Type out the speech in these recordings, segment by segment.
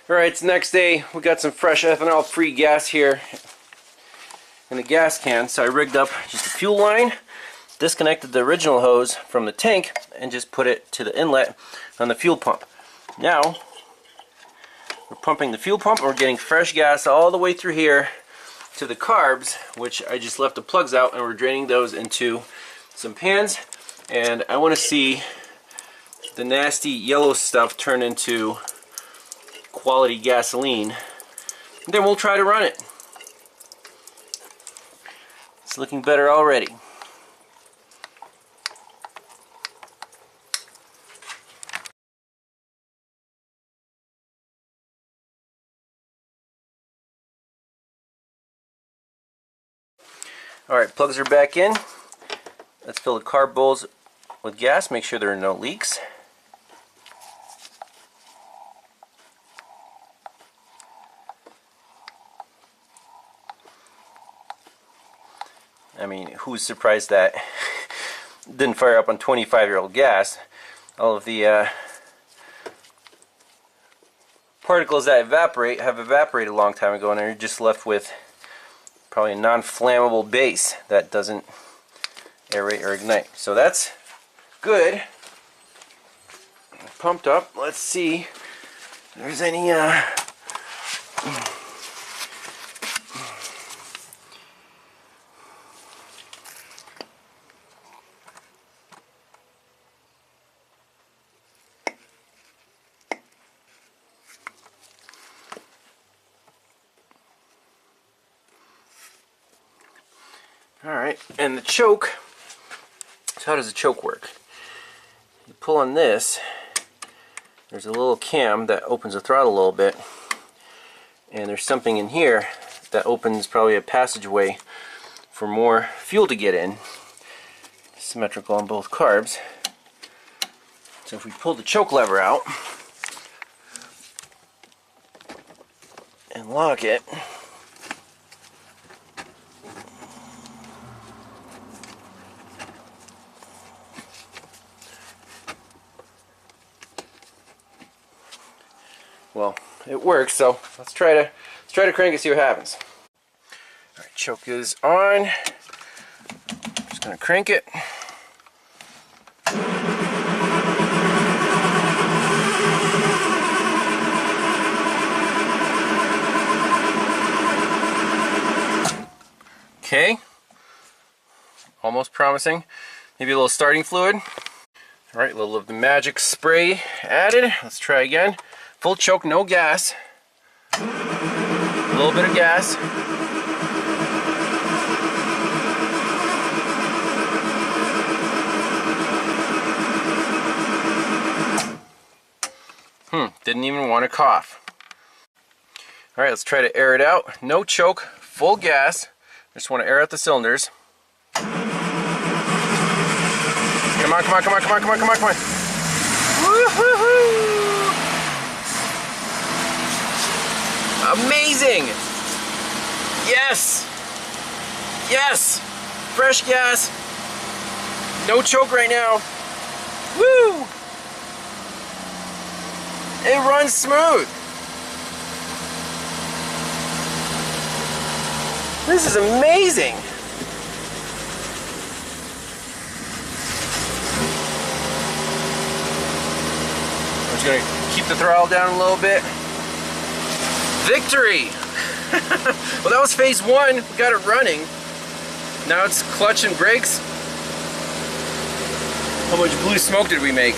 Alright, it's the next day. We got some fresh ethanol-free gas here in the gas can. So I rigged up just a fuel line, disconnected the original hose from the tank, and just put it to the inlet on the fuel pump. Now, we're pumping the fuel pump and we're getting fresh gas all the way through here to the carbs, which I just left the plugs out, and we're draining those into some pans. And I want to see the nasty yellow stuff turn into quality gasoline, and then we'll try to run it. It's looking better already. Alright, plugs are back in. Let's fill the carb bowls with gas, make sure there are no leaks. I mean, who's surprised that didn't fire up on 25-year-old gas? All of the particles that evaporate have evaporated a long time ago, and you're just left with probably a non-flammable base that doesn't aerate or ignite. So that's good. Pumped up. Let's see if there's any Alright, and the choke. So how does the choke work? You pull on this, there's a little cam that opens the throttle a little bit, and there's something in here that opens probably a passageway for more fuel to get in. Symmetrical on both carbs. So if we pull the choke lever out and lock it, well, it works, so let's try to crank it, see what happens. Alright, choke is on. Just gonna crank it. Okay. Almost promising. Maybe a little starting fluid. Alright, a little of the magic spray added. Let's try again. Full choke, no gas. A little bit of gas. Didn't even want to cough. Alright, let's try to air it out. No choke, full gas. Just want to air out the cylinders. Come on, come on, come on, come on, come on, come on, come on. Woo-hoo-hoo! Amazing! Yes! Yes! Fresh gas. No choke right now. Woo! It runs smooth. This is amazing. I'm just gonna keep the throttle down a little bit. Victory! Well, that was phase one. We got it running. Now it's clutch and brakes. How much blue smoke did we make?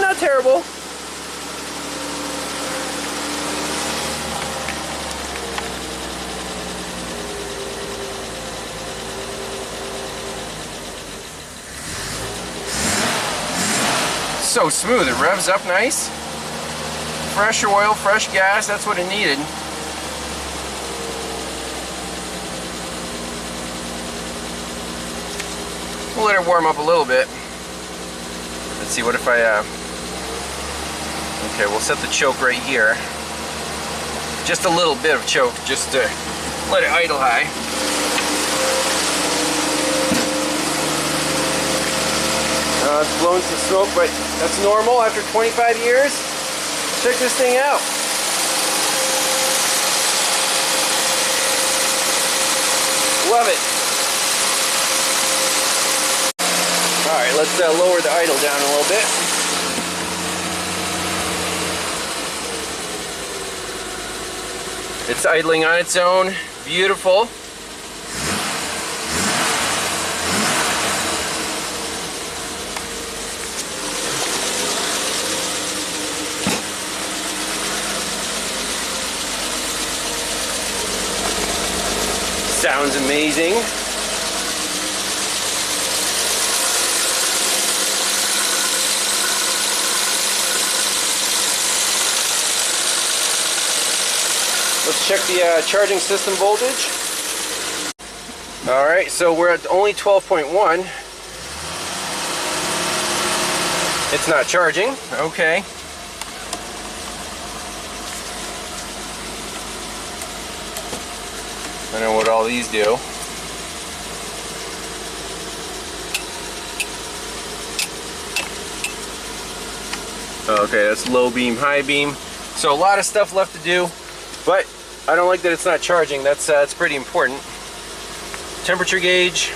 Not terrible. So smooth, it revs up nice. Fresh oil, fresh gas, that's what it needed. We'll let it warm up a little bit. Let's see, what if I, okay, we'll set the choke right here. Just a little bit of choke, just to let it idle high. It's blowing some smoke, but that's normal after 25 years. Check this thing out. Love it. Alright, let's lower the idle down a little bit. It's idling on its own. Beautiful. Sounds amazing. Let's check the charging system voltage. Alright, so we're at only 12.1. It's not charging. Okay. I know what all these do. Okay, that's low beam, high beam. So a lot of stuff left to do, but I don't like that it's not charging. That's pretty important. Temperature gauge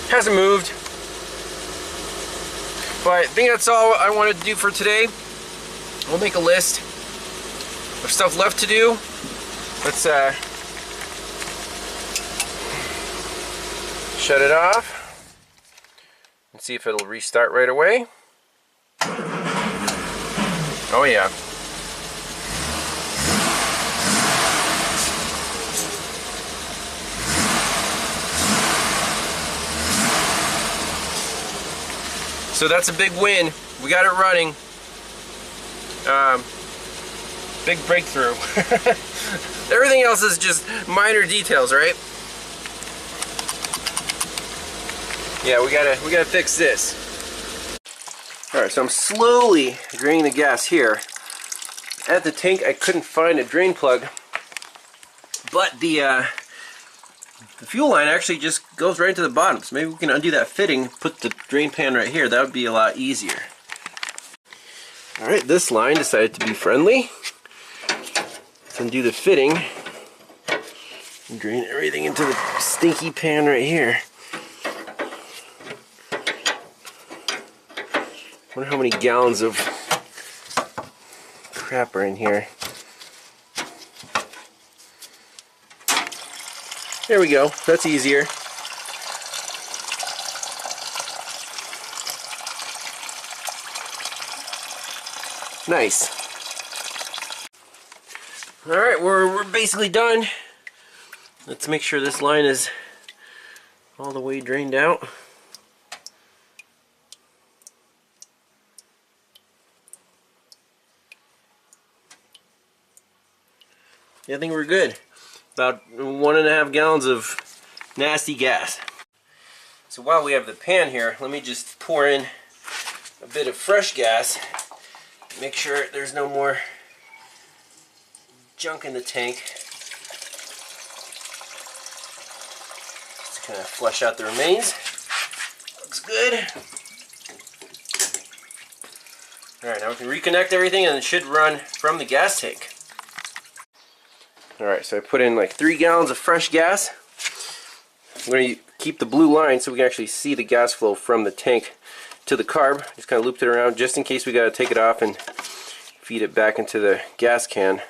hasn't moved. But I think that's all I wanted to do for today. We'll make a list of stuff left to do. Let's shut it off and see if it'll restart right away. Oh yeah. So that's a big win. We got it running. Big breakthrough. Everything else is just minor details, right? Yeah, we gotta fix this. Alright, so I'm slowly draining the gas here. At the tank I couldn't find a drain plug, but the fuel line actually just goes right to the bottom. So maybe we can undo that fitting, put the drain pan right here. That would be a lot easier. Alright, this line decided to be friendly. Let's undo the fitting and drain everything into the stinky pan right here. I wonder how many gallons of crap are in here. There we go. That's easier. Nice. Alright, we're basically done. Let's make sure this line is all the way drained out. Yeah, I think we're good. About 1.5 gallons of nasty gas. So while we have the pan here, let me just pour in a bit of fresh gas. Make sure there's no more junk in the tank. Just kind of flush out the remains. Looks good. Alright, now we can reconnect everything and it should run from the gas tank. Alright, so I put in like 3 gallons of fresh gas. I'm going to keep the blue line so we can actually see the gas flow from the tank to the carb. Just kind of looped it around just in case we got to take it off and feed it back into the gas can.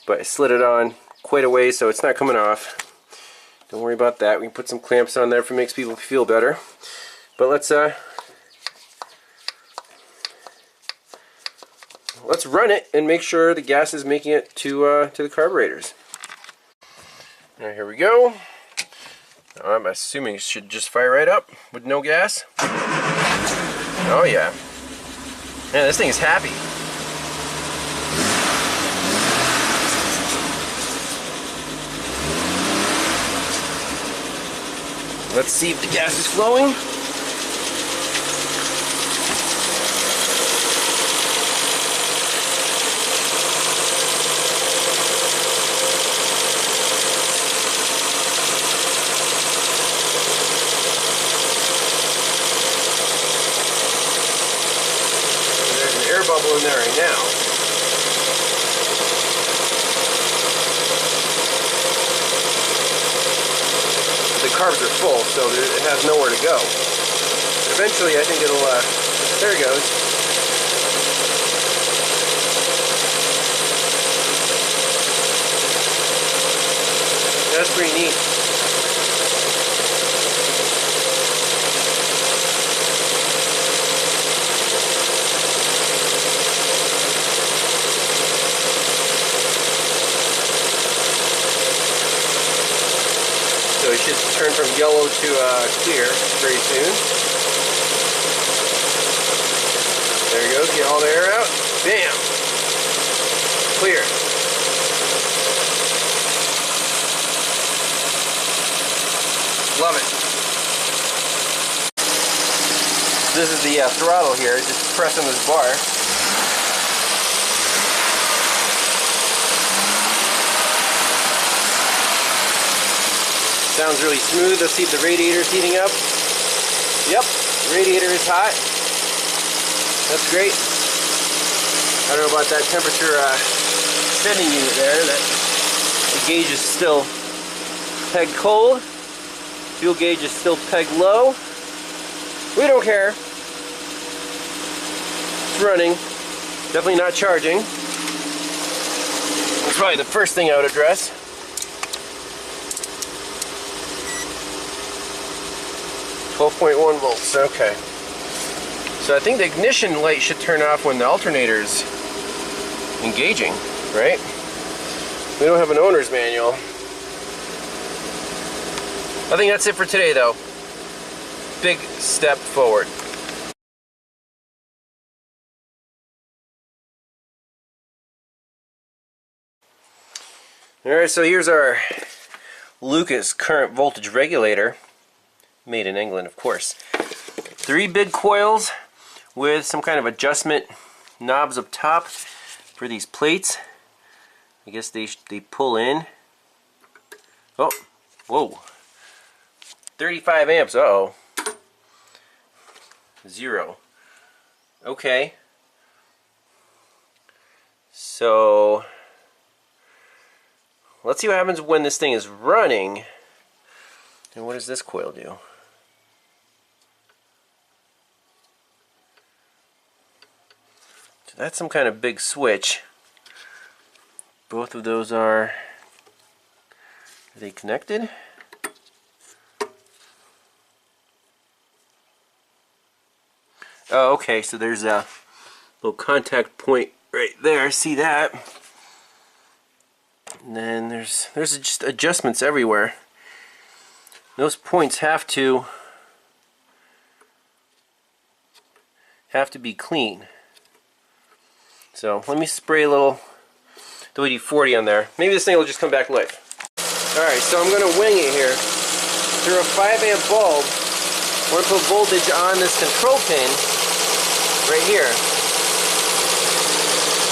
But I slid it on quite a way so it's not coming off. Don't worry about that. We can put some clamps on there if it makes people feel better. But let's run it and make sure the gas is making it to the carburetors. Alright, here we go. I'm assuming it should just fire right up with no gas. Oh yeah. Man, this thing is happy. Let's see if the gas is flowing. diesel in there right now. The carbs are full, so it has nowhere to go. Eventually, I think it'll, there it goes. That's pretty neat. So it should turn from yellow to clear very soon. There you go, get all the air out. Bam! Clear. Love it. This is the throttle here, just pressing this bar. Sounds really smooth. Let's see if the radiator is heating up. Yep, the radiator is hot. That's great. I don't know about that temperature setting unit there. That the gauge is still pegged cold. Fuel gauge is still pegged low. We don't care. It's running. Definitely not charging. That's probably the first thing I would address. 12.1 volts, okay. So I think the ignition light should turn off when the alternator's engaging, right? We don't have an owner's manual. I think that's it for today though. Big step forward. Alright, so here's our Lucas current voltage regulator. Made in England, of course. 3 big coils with some kind of adjustment knobs up top for these plates. I guess they pull in. Oh, whoa. 35 amps, uh-oh. 0. Okay. So, let's see what happens when this thing is running. And what does this coil do? So that's some kind of big switch. Both of those are they connected? Oh, okay, so there's a little contact point right there. See that? And then there's just adjustments everywhere. Those points have to be clean. So let me spray a little WD-40 on there. Maybe this thing will just come back to life. Alright, so I'm going to wing it here. Through a 5 amp bulb, I want to put voltage on this control pin right here.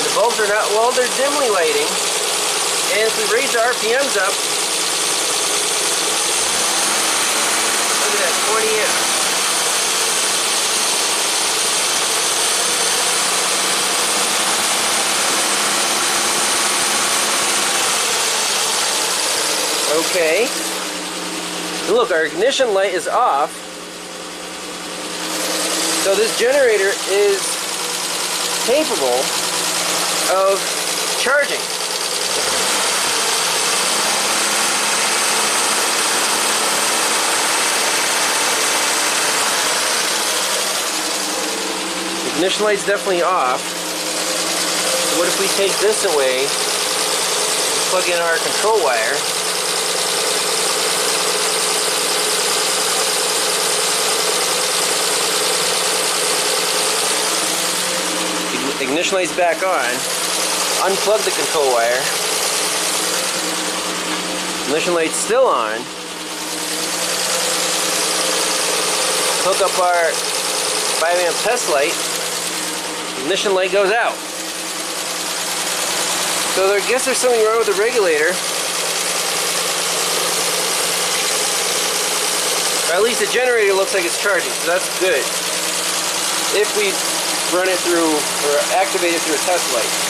The bulbs are not, well, they're dimly lighting. And if we raise the RPMs up, look at that, 20 amps. Okay. And look, our ignition light is off. So this generator is capable of charging. The ignition light's definitely off. So what if we take this away and plug in our control wire? Ignition light's back on. Unplug the control wire. Ignition light's still on. Hook up our 5 amp test light. Ignition light goes out. So I guess there's something wrong with the regulator. Or at least the generator looks like it's charging, so that's good. If we run it through, or activate it through a test light.